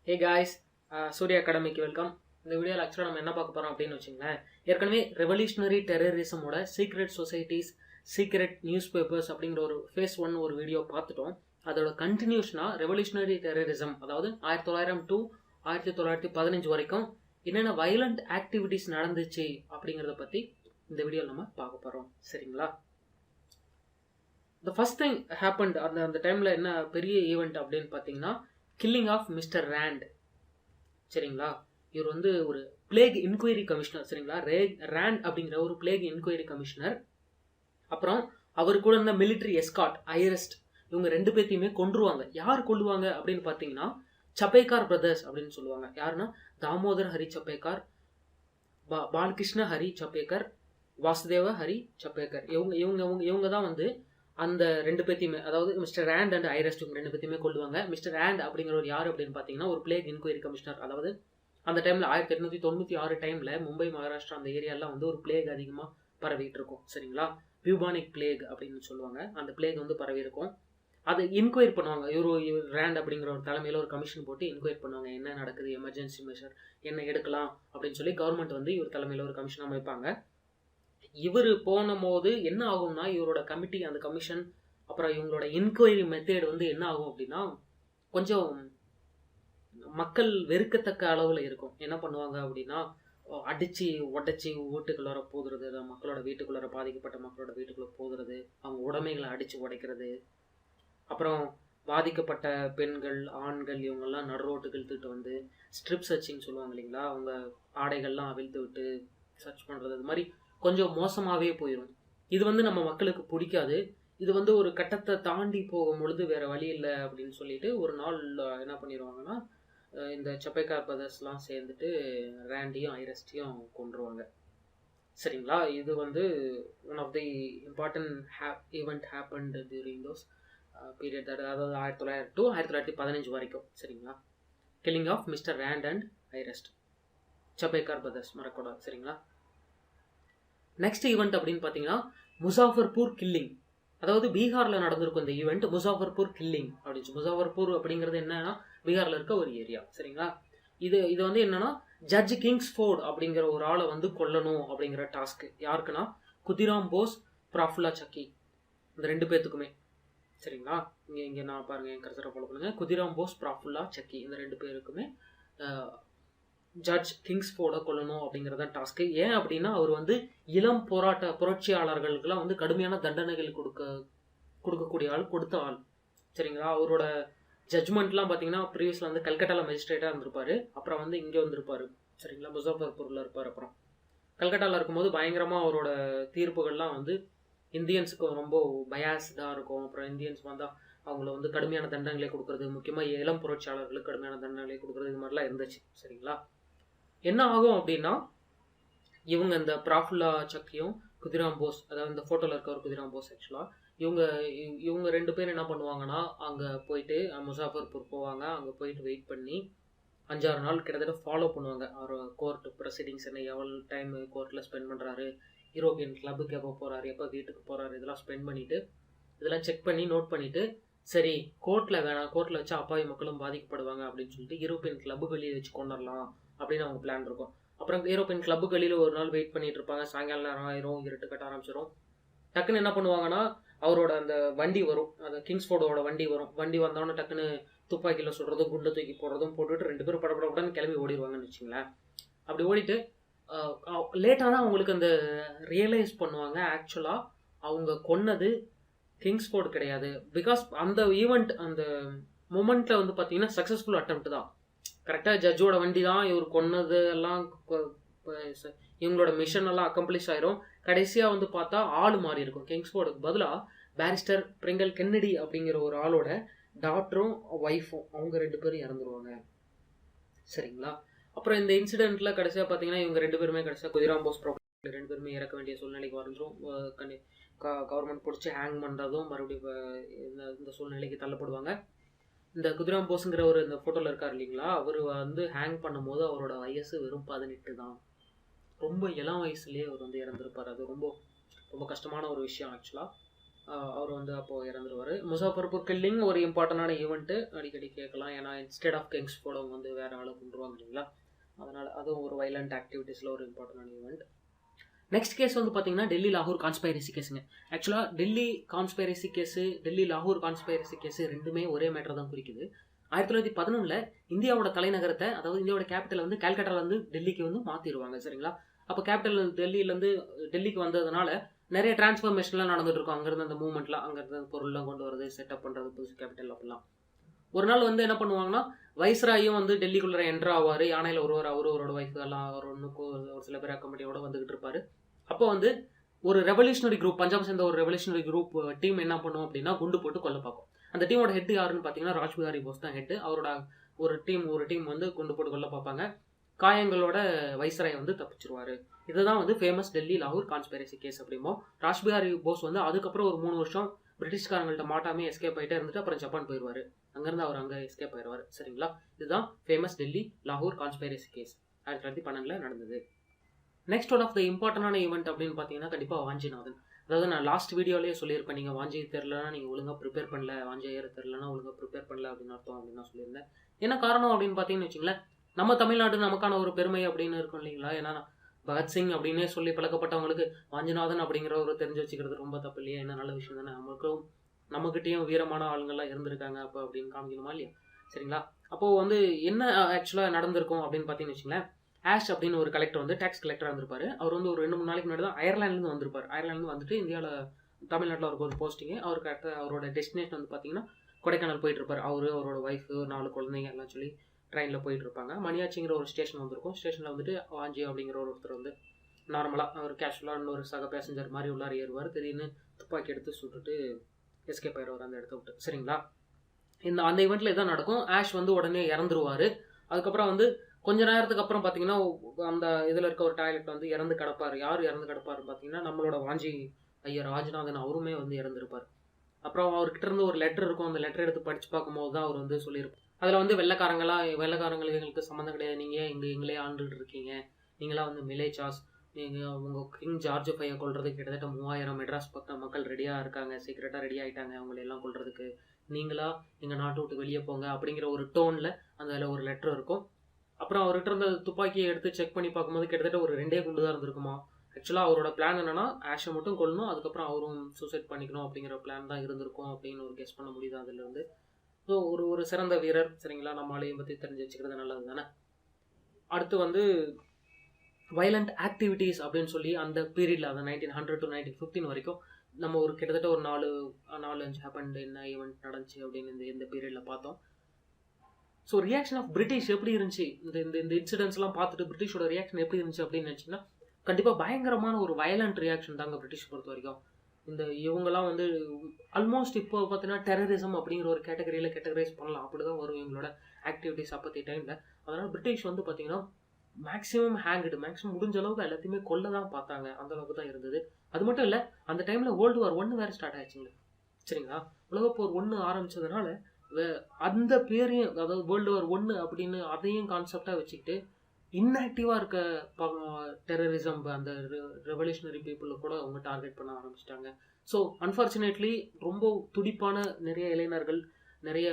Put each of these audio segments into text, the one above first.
ஹே guys, Surya அகாடமிக்கு welcome. இந்த வீடியோவில் ஆக்சுவலாக நம்ம என்ன பார்க்க போகிறோம் அப்படின்னு வச்சுங்களேன். ஏற்கனவே ரெவல்யூஷனரி டெரரிசமோட secret societies, secret news papers அப்படிங்கிற ஒரு ஃபேஸ் 1 ஒரு வீடியோ பார்த்துட்டோம். அதோட கண்டினியூஷனாக ரெவல்யூஷனரி டெரரிசம், அதாவது 1900 to 1915 வரைக்கும் என்னென்ன வயலண்ட் ஆக்டிவிட்டிஸ் நடந்துச்சு அப்படிங்கிறத பற்றி இந்த வீடியோவில் நம்ம பார்க்க போகிறோம். சரிங்களா? த ஃபர்ஸ்ட் திங் ஹேப்பன்ட் அந்த டைமில் என்ன பெரிய ஈவெண்ட் அப்படின்னு பார்த்தீங்கன்னா, கில்லிங் ஆஃப் மிஸ்டர் ரேண்ட். சரிங்களா? இவர் வந்து ஒரு பிளேக் இன்கொயரி கமிஷனர். சரிங்களா? ரேண்ட் அப்படிங்கிற ஒரு பிளேக் இன்கொயரி கமிஷனர். அப்புறம் அவர் கூட இருந்த மிலிட்ரி எஸ்காட், ஐரஸ்ட், இவங்க 2 பேர்த்தையுமே கொன்றுவாங்க. யார் கொல்லுவாங்க அப்படின்னு பார்த்தீங்கன்னா, சப்பேக்கார் பிரதர்ஸ் அப்படின்னு சொல்லுவாங்க. யாருன்னா தாமோதர் ஹரி சப்பேக்கார், பாலகிருஷ்ண ஹரி சப்பேக்கர், வாசுதேவ ஹரி சப்பேக்கர். இவங்க தான் வந்து அந்த 2 பேர்த்தையுமே, அதாவது மிஸ்டர் ரேண்ட் அண்ட் ஐரஸ்ட், இவங்க 2 பேர்த்தையுமே கொள்ளுவாங்க. மிஸ்டர் ரேண்ட் அப்படிங்கிறவர் யார் அப்படின்னு பார்த்தீங்கன்னா, ஒரு பிளேக் இன்கொயரி கமிஷனர். அதாவது அந்த டைமில் 1896 டைமில் மும்பை, மகாராஷ்டிரா அந்த ஏரியாலாம் வந்து ஒரு பிளேக் அதிகமாக பரவிட்டு இருக்கும். சரிங்களா? பியூபானிக் பிளேக் அப்படின்னு சொல்லுவாங்க. அந்த பிளேக் வந்து பரவி இருக்கும். அதை இன்கொயரி பண்ணுவாங்க. இவர் ரேண்ட் அப்படிங்கிற ஒரு தலைமையில் ஒரு கமிஷன் போட்டு இன்கொயரி பண்ணுவாங்க. என்ன நடக்குது, எமர்ஜென்சி மெஷர் என்ன எடுக்கலாம் அப்படின்னு சொல்லி கவர்மெண்ட் வந்து இவர் தலைமையில் ஒரு கமிஷன் அமைப்பாங்க. இவர் போன போது என்ன ஆகும்னா, இவரோட கமிட்டி, அந்த கமிஷன், அப்புறம் இவங்களோட இன்கொயரி மெத்தேட் வந்து என்ன ஆகும் அப்படின்னா, கொஞ்சம் மக்கள் வெறுக்கத்தக்க அளவில் இருக்கும். என்ன பண்ணுவாங்க அப்படின்னா, அடித்து உடச்சி வீட்டுக்குள்ளார போதுறது, மக்களோட வீட்டுக்குள்ளார, பாதிக்கப்பட்ட மக்களோட வீட்டுக்குள்ளே போதுறது, அவங்க உடைமைகளை அடித்து உடைக்கிறது, அப்புறம் பாதிக்கப்பட்ட பெண்கள், ஆண்கள் இவங்கெல்லாம் நடுரோட்டுக்கு இழுத்துட்டு வந்து ஸ்ட்ரிப் சர்ச்சிங் சொல்லுவாங்க இல்லைங்களா, அவங்க ஆடைகள்லாம் அவிழ்த்து விட்டு சர்ச் பண்ணுறது, அது மாதிரி கொஞ்சம் மோசமாகவே போயிடும். இது வந்து நம்ம மக்களுக்கு பிடிக்காது. இது வந்து ஒரு கட்டத்தை தாண்டி போகும் பொழுது வேற வழி இல்லை அப்படின்னு சொல்லிட்டு ஒரு நாள் என்ன பண்ணிடுவாங்கன்னா, இந்த சப்பேக்கார் பிரதர்ஸ்லாம் சேர்ந்துட்டு ரேண்டையும் ஐரஸ்டையும் கொன்றுவாங்க. சரிங்களா? இது வந்து one of the important event happened during those period, அதாவது 1900 to 1915 வரைக்கும். சரிங்களா? Killing of mister Rand and Ayerst, Chapekar brothers மறக்கூடாது. சரிங்களா? நெக்ஸ்ட் ஈவெண்ட் அப்படின்னு பார்த்தீங்கன்னா, முசாஃபர்பூர் கில்லிங். அதாவது பீகாரில் நடந்திருக்கும் இந்த ஈவெண்ட், முசாஃபர்பூர் கில்லிங் அப்படின்னு. முசாஃபர்பூர் அப்படிங்கிறது என்னன்னா, பீகாரில் இருக்க ஒரு ஏரியா. சரிங்களா? இது வந்து என்னன்னா, ஜட்ஜ் கிங்ஸ்ஃபோர்ட் அப்படிங்கிற ஒரு ஆளை வந்து கொல்லணும் அப்படிங்கிற டாஸ்க். யாருக்குன்னா, குதிராம் போஸ், ப்ராஃபுல்லா சக்கி, இந்த 2 பேர்த்துக்குமே. சரிங்களா? இங்கே நான் பாருங்க, என் கருத்தரை ஃபாலோ பண்ணுங்க. குதிராம் போஸ், ப்ராஃபுல்லா சக்கி, இந்த 2 பேருக்குமே ஜட்ஜ் கிங்ஸ்ஃபோர்டை கொல்லணும் அப்படிங்கிறத டாஸ்க்கு. ஏன் அப்படின்னா, அவர் வந்து இளம் புரட்சியாளர்களுக்கெல்லாம் வந்து கடுமையான தண்டனைகள் கொடுக்கக்கூடிய ஆள், கொடுத்த ஆள். சரிங்களா? அவரோட ஜட்ஜ்மெண்ட்லாம் பார்த்தீங்கன்னா, ப்ரீவியஸில் வந்து கல்கட்டாவில் மேஜிஸ்ட்ரேட்டாக இருந்திருப்பாரு. அப்புறம் வந்து இங்கே வந்திருப்பாரு. சரிங்களா? முசாஃபர்பூரில் இருப்பார். அப்புறம் கல்கட்டாவில் இருக்கும்போது பயங்கரமாக அவரோட தீர்ப்புகள்லாம் வந்து இந்தியன்ஸுக்கு ரொம்ப பயாஸ்டாக இருக்கும். அப்புறம் இந்தியன்ஸ் வந்தால் அவங்கள வந்து கடுமையான தண்டனைகளை கொடுக்குறது, முக்கியமாக இளம் புரட்சியாளர்களுக்கு கடுமையான தண்டனைகளை கொடுக்குறது, இது மாதிரிலாம் இருந்துச்சு. சரிங்களா? என்ன ஆகும் அப்படின்னா, இவங்க இந்த ப்ராஃபுல்லா சக்கியும் குதிராம் போஸ், அதாவது இந்த ஃபோட்டோவில் இருக்கவர் குதிராம் போஸ், ஆக்சுவலாக இவங்க 2 பேரும் என்ன பண்ணுவாங்கன்னா, அங்கே போயிட்டு முசாஃபர்பூர் போவாங்க. அங்கே போயிட்டு வெயிட் பண்ணி 5-6 நாள் கிட்டத்தட்ட ஃபாலோ பண்ணுவாங்க. அவர் கோர்ட் ப்ரொசீடிங்ஸ் என்ன, எவ்வளோ டைம் கோர்ட்டில் ஸ்பெண்ட் பண்ணுறாரு, யூரோப்பியன் கிளப்புக்கு எப்போ போகிறாரு, எப்போ வீட்டுக்கு போகிறாரு, இதெல்லாம் ஸ்பெண்ட் பண்ணிவிட்டு, இதெல்லாம் செக் பண்ணி நோட் பண்ணிவிட்டு, சரி கோர்ட்டில் வேணாம், கோர்ட்டில் வச்சு அப்பாவி மக்களும் பாதிக்கப்படுவாங்க அப்படின்னு சொல்லிட்டு யூரோப்பியன் கிளப்புகளில் வச்சு கொண்டுடலாம் அப்படின்னு அவங்க பிளான் இருக்கும். அப்புறம் யூரோப்பியன் கிளப்புகளில் ஒரு நாள் வெயிட் பண்ணிட்டு இருப்பாங்க. சாயங்காலம் நேரம் ஆயிரும், இருட்டு கட்ட ஆரம்பிச்சிடும். டக்குன்னு என்ன பண்ணுவாங்கன்னா, அவரோட அந்த வண்டி வரும், அந்த கிங்ஸ்ஃபோர்டோட வண்டி வரும். வண்டி வந்தோடனே டக்குன்னு துப்பாக்கியில் சுடுறதும் குண்டு தூக்கி போடுறதும் போட்டுட்டு 2 பேரும் படப்படப்படன்னு கிளம்பி ஓடிடுவாங்கன்னு வச்சுங்களேன். அப்படி ஓடிட்டு லேட்டாக தான் அவங்களுக்கு அந்த ரியலைஸ் பண்ணுவாங்க, ஆக்சுவலாக அவங்க கொன்னது கிங்ஸ்ஃபோர்டு கிடையாது. பிகாஸ் அந்த ஈவெண்ட், அந்த மூமெண்ட்டில் வந்து பார்த்தீங்கன்னா சக்ஸஸ்ஃபுல் அட்டெம்ப்ட் தான். கரெக்டாக ஜட்ஜோட வண்டி தான் இவர் கொன்னது எல்லாம், இவங்களோட மிஷன் எல்லாம் அக்கம்ப்ளிஷ் ஆயிரும். கடைசியாக வந்து பார்த்தா ஆள் மாறி இருக்கும். கிங்ஸ்ஃபோர்டுக்கு பதிலாக பேரிஸ்டர் பிரிங்கல் கென்னடி அப்படிங்கிற ஒரு ஆளோட டாக்டரும் ஒய்ஃபும், அவங்க 2 பேரும் இறந்துருவாங்க. சரிங்களா? அப்புறம் இந்த இன்சிடென்ட்ல கடைசியாக பார்த்தீங்கன்னா, இவங்க 2 பேருமே கடைசியாக குதிராம் போஸ் ப்ராப்பர்ட்டி 2 பேருமே இறக்க வேண்டிய சூழ்நிலைக்கு வந்துடும். கவர்மெண்ட் பிடிச்சி ஹேங் பண்ணுறதும் மறுபடியும் இந்த சூழ்நிலைக்கு தள்ளப்படுவாங்க. இந்த குதிராம் போஸுங்கிற ஒரு இந்த ஃபோட்டோவில் இருக்கார் இல்லைங்களா, அவர் வந்து ஹேங் பண்ணும்போது அவரோட வயசு வெறும் 18 தான். ரொம்ப இளம் வயசுலேயே அவர் வந்து இறந்துருப்பார். அது ரொம்ப ரொம்ப கஷ்டமான ஒரு விஷயம் ஆக்சுவலாக. அவர் வந்து அப்போது இறந்துருவார். முசாஃபர்பூர் கில்லிங் ஒரு இம்பார்ட்டண்டான ஈவெண்ட்டு, அடிக்கடி கேட்கலாம். ஏன்னா இன்ஸ்டெட் ஆஃப் கிங்ஸ் போலவங்க வந்து வேறு ஆளை கொண்டுருவாங்க இல்லைங்களா, அதனால் அதுவும் ஒரு வைலண்ட் ஆக்டிவிட்டீஸில் ஒரு இம்பார்ட்டண்டான ஈவெண்ட். நெக்ஸ்ட் கேஸ் வந்து பார்த்தீங்கன்னா டெல்லி லாகூர் கான்ஸ்பைரசி கேஸுங்க. ஆக்சுவலாக டெல்லி கான்ஸ்பைரசி கேஸு, டெல்லி லாகூர் கான்ஸ்பைரசி கேஸு ரெண்டுமே ஒரே மேட்டர் தான் குறிக்குது. 1911 இந்தியாவோட தலைநகரத்தை, அதாவது இந்தியாவோட கேபிட்டலை வந்து கால்கட்டாலேருந்து டெல்லிக்கு வந்து மாற்றிடுவாங்க. சரிங்களா, அப்போ கேபிட்டல் டெல்லியிலேருந்து டெல்லிக்கு வந்ததுனால நிறைய டிரான்ஸ்ஃபர்மேஷன்லாம் நடந்துட்டு இருக்கும். அங்கேருந்து அந்த மூவ்மெண்ட்லாம், அங்கேருந்து பொருள்லாம் கொண்டு வரது, செட்டப் பண்ணுறது, புதுசு கேபிட்டல் அப்படிலாம். ஒரு நாள் வந்து என்ன பண்ணுவாங்கன்னா, வைஸ்ராயும் வந்து டெல்லிக்குள்ளே என்ட்ரு ஆவார். யானையில் ஒருவர், அவரோட ஒய்ஃப் எல்லாம் ஒரு ஒரு சில பேர் அக்கம்பெனியோட வந்துகிட்டு இருப்பார். அப்போ வந்து ஒரு ரெவல்யூஷனரி குரூப், பஞ்சாப் சேர்ந்த ஒரு ரெவல்யூஷனரி குரூப் டீம் என்ன பண்ணும் அப்படின்னா குண்டு போட்டு கொல்ல பார்க்கும். அந்த டீமோட ஹெட் யாருன்னு பார்த்தீங்கன்னா ராஜ்பிஹாரி போஸ் தான் ஹெட். அவரோட ஒரு டீம் வந்து குண்டு போட்டு கொல்ல பார்ப்பாங்க. காயங்களோட வைஸ்ராய் வந்து தப்பிச்சிருவாரு. இதுதான் வந்து ஃபேமஸ் டெல்லி லாகூர் கான்ஸ்பைரசி கேஸ் அப்படிமோ. ராஜ்பிஹாரி போஸ் வந்து அதுக்கப்புறம் ஒரு 3 வருஷம் பிரிட்டிஷ்காரங்கள்ட்ட மாட்டாமே எஸ்கேப் ஆகிட்டே இருந்துட்டு அப்புறம் ஜப்பான் போயிடுவார். அங்கேருந்து அவர் அங்கே எஸ்கேப் ஆயிடுவார். சரிங்களா, இதுதான் ஃபேமஸ் டெல்லி லாகூர் கான்ஸ்பைரசி கேஸ் 1912 நடந்தது. நெக்ஸ்ட் ஒன் ஆஃப் த இம்பார்ட்டண்டான ஈவெண்ட் அப்படின்னு பார்த்தீங்கன்னா கண்டிப்பாக வாஞ்சிநாதன். அதாவது நான் லாஸ்ட் வீடியோலேயே சொல்லியிருப்பேன், நீங்கள் வாஞ்சி தெரிலனா நீங்கள் ஒழுங்காக ப்ரிப்பேர் பண்ணல, வாஞ்சி ஏற தெரிலனா ஒழுங்காக ப்ரிப்பேர் பண்ணல அப்படின்னு அர்த்தம் அப்படின்னு நான் சொல்லியிருந்தேன். என்ன காரணம் அப்படின்னு பார்த்தீங்கன்னு வச்சுங்களேன், நம்ம தமிழ்நாடு நமக்கான ஒரு பெருமை அப்படின்னு இருக்கும் இல்லைங்களா. ஏன்னா பகத்சிங் அப்படின்னே சொல்லி பழக்கப்பட்டவங்களுக்கு வாஞ்சிநாதன் அப்படிங்கிற ஒரு தெரிஞ்சு வச்சுக்கிறது ரொம்ப தப்பு இல்லையா. என்ன நல்ல விஷயம் தானே. நம்மகிட்டையும் வீரமான ஆளுங்கள்லாம் இருந்திருக்காங்க அப்போ அப்படின்னு காமிக்கணுமா இல்லையா. சரிங்களா, அப்போது வந்து என்ன ஆக்சுவலாக நடந்திருக்கும் அப்படின்னு பார்த்தீங்கன்னு வச்சுங்களேன், ஆஷ் அப்படின்னு ஒரு கலெக்டர் வந்து டேக்ஸ் கலெக்டராக இருந்திருப்பாரு. அவர் வந்து ஒரு 2-3 நாளைக்கு முன்னாடி தான் அயர்லாண்ட்லேருந்து வந்திருப்பார். அயர்லாண்ட்லேருந்து வந்துட்டு இந்தியாவில் தமிழ்நாட்டில் அவருக்கு ஒரு போஸ்டிங்கு. அவருக்கு கரெக்டாக அவரோட டெஸ்டினேஷன் வந்து பார்த்தீங்கன்னா கொடைக்கானல் போயிட்டு இருப்பார். அவரோட ஒய்ஃபு 4 குழந்தைங்க எல்லாம் சொல்லி ட்ரெயினில் போயிட்டு இருப்பாங்க. மணியாச்சிங்கிற ஒரு ஸ்டேஷன் வந்திருக்கும். ஸ்டேஷனில் வந்துட்டு வாஞ்சி அப்படிங்கிற ஒருத்தர் வந்து நார்மலாக அவர் கேஷுவலாக இன்னொரு சக பேசஞ்சர் மாதிரி உள்ளார ஏறுவார். திடீர்னு துப்பாக்கி எடுத்து சுட்டுட்டு எஸ்கேப் ஆயிடுவார் அந்த இடத்த விட்டு. சரிங்களா, அந்த ஈவெண்ட்டில் இதான் நடக்கும். ஆஷ் வந்து உடனே இறந்துருவார். அதுக்கப்புறம் வந்து கொஞ்ச நேரத்துக்கு அப்புறம் பார்த்தீங்கன்னா அந்த இதில் இருக்க ஒரு டாய்லெட் வந்து இறந்து கிடப்பார். யார் இறந்து கிடப்பாருன்னு பார்த்தீங்கன்னா நம்மளோட வாஞ்சி ஐயர் ராஜ்நாதன் அவருமே வந்து இறந்துருப்பார். அப்புறம் அவர்கிட்ட இருந்து ஒரு லெட்டர் இருக்கும். அந்த லெட்டர் எடுத்து படித்து பார்க்கும்போது தான் அவர் வந்து சொல்லியிருப்பார். அதில் வந்து வெள்ளைக்காரங்களுக்கு எங்களுக்கு சம்மந்தம் கிடையாது, நீங்கள் எங்களே ஆண்டுகிட்டு இருக்கீங்க, நீங்களாம் வந்து மிலேச்சாஸ், நீங்கள் உங்கள் கிங் ஜார்ஜ் ஃபையை கொள்றதுக்கு கிட்டத்தட்ட 3000 மெட்ராஸ் பக்கம் மக்கள் ரெடியாக இருக்காங்க, சீக்கிரட்டாக ரெடி ஆகிட்டாங்க அவங்களெல்லாம் கொள்றதுக்கு, நீங்களா எங்கள் நாட்டை விட்டு வெளியே போங்க அப்படிங்கிற ஒரு டோனில் அதில் ஒரு லெட்டர் இருக்கும். அப்புறம் அவர்கிட்ட இருந்த துப்பாக்கியை எடுத்து செக் பண்ணி பார்க்கும்போது கிட்டத்தட்ட ஒரு 2 குண்டு தான் இருந்திருக்குமா. ஆக்சுவலாக அவரோட பிளான் என்னன்னா ஆஷை மட்டும் கொல்லணும், அதுக்கப்புறம் அவரும் சூசைட் பண்ணிக்கணும் அப்படிங்கிற பிளான் தான் இருந்திருக்கும் அப்படின்னு ஒரு கெஸ் பண்ண முடியுது அதுலேருந்து. ஸோ ஒரு சிறந்த வீரர். சரிங்களா, நம்ம ஆளையும் பற்றி தெரிஞ்சு வச்சுக்கிறது நல்லது தானே. அடுத்து வந்து வைலண்ட் ஆக்டிவிட்டீஸ் அப்படின்னு சொல்லி அந்த பீரியடில், அந்த 1900 to 1915 வரைக்கும் நம்ம ஒரு கிட்டத்தட்ட ஒரு 4-5 ஹேப்பன்டு என்ன ஈவெண்ட் நடந்துச்சு அப்படின்னு இந்த பீரியடில் பார்த்தோம். ஸோ ரியாக்ஷன் ஆஃப் பிரிட்டிஷ் எப்படி இருந்துச்சு, இந்த இன்சிடென்ட்ஸ்லாம் பார்த்துட்டு பிரிட்டிஷோட ரியாக்ஷன் எப்படி இருந்துச்சு அப்படின்னு நினச்சிங்கன்னா கண்டிப்பாக பயங்கரமான ஒரு வயலண்ட் ரியாக்ஷன் தாங்க பிரிட்டிஷ் பொறுத்த வரைக்கும். இவங்கெல்லாம் வந்து ஆல்மோஸ்ட் இப்போ பார்த்தீங்கன்னா டெரரிசம் அப்படிங்கிற ஒரு கேட்டகரைஸ் பண்ணலாம், அப்படி தான் வரும் இவங்களோட ஆக்டிவிட்டிஸ் அப்போத்தி டைமில். அதனால் பிரிட்டிஷ் வந்து பார்த்தீங்கன்னா மேக்ஸிமம் முடிஞ்ச அளவுக்கு எல்லாத்தையுமே கொல்ல தான் பார்த்தாங்க. அந்த அளவுக்கு தான் இருந்தது. அது மட்டும் இல்லை, அந்த டைமில் World War I வேறு ஸ்டார்ட் ஆயிடுச்சுங்க. சரிங்களா, உலகப்போர் 1 ஆரம்பிச்சதுனால அந்த பேரையும், அதாவது World War I அப்படின்னு அதையும் கான்செப்டாக வச்சுக்கிட்டு இன்ஆக்டிவாக இருக்க டெரரிசம் அந்த ரெவல்யூஷனரி பீப்புளை கூட அவங்க டார்கெட் பண்ண ஆரம்பிச்சிட்டாங்க. ஸோ அன்ஃபார்ச்சுனேட்லி ரொம்ப துடிப்பான நிறைய இளைஞர்கள், நிறைய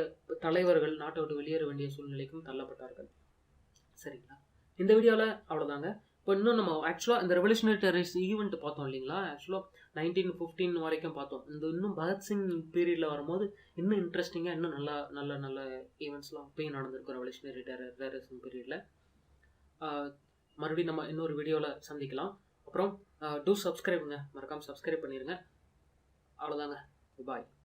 தலைவர்கள் நாட்டை விட்டு வெளியேற வேண்டிய சூழ்நிலைக்கும் தள்ளப்பட்டார்கள். சரிங்களா, இந்த வீடியோவில் அவ்வளோதாங்க. இப்போ இன்னும் நம்ம ஆக்சுவலாக இந்த ரெவல்யூஷனரி டெரரிஸ்ட் ஈவெண்ட் பார்த்தோம் இல்லைங்களா, ஆக்சுவலாக 1915 வரைக்கும் பார்த்தோம். இன்னும் பகத்சிங் பீரியடில் வரும்போது இன்னும் இன்ட்ரெஸ்டிங்காக இன்னும் நல்ல ஈவெண்ட்ஸ்லாம் அப்பயும் நடந்திருக்கும் ரெவல்யூஷனரி டெரரிசம் பீரியடில். மறுபடியும் நம்ம இன்னொரு வீடியோவில் சந்திக்கலாம். அப்புறம் டூ சப்ஸ்கிரைபுங்க, மறக்காமல் சப்ஸ்கிரைப் பண்ணிடுங்க. அவ்வளோதாங்க, பாய்.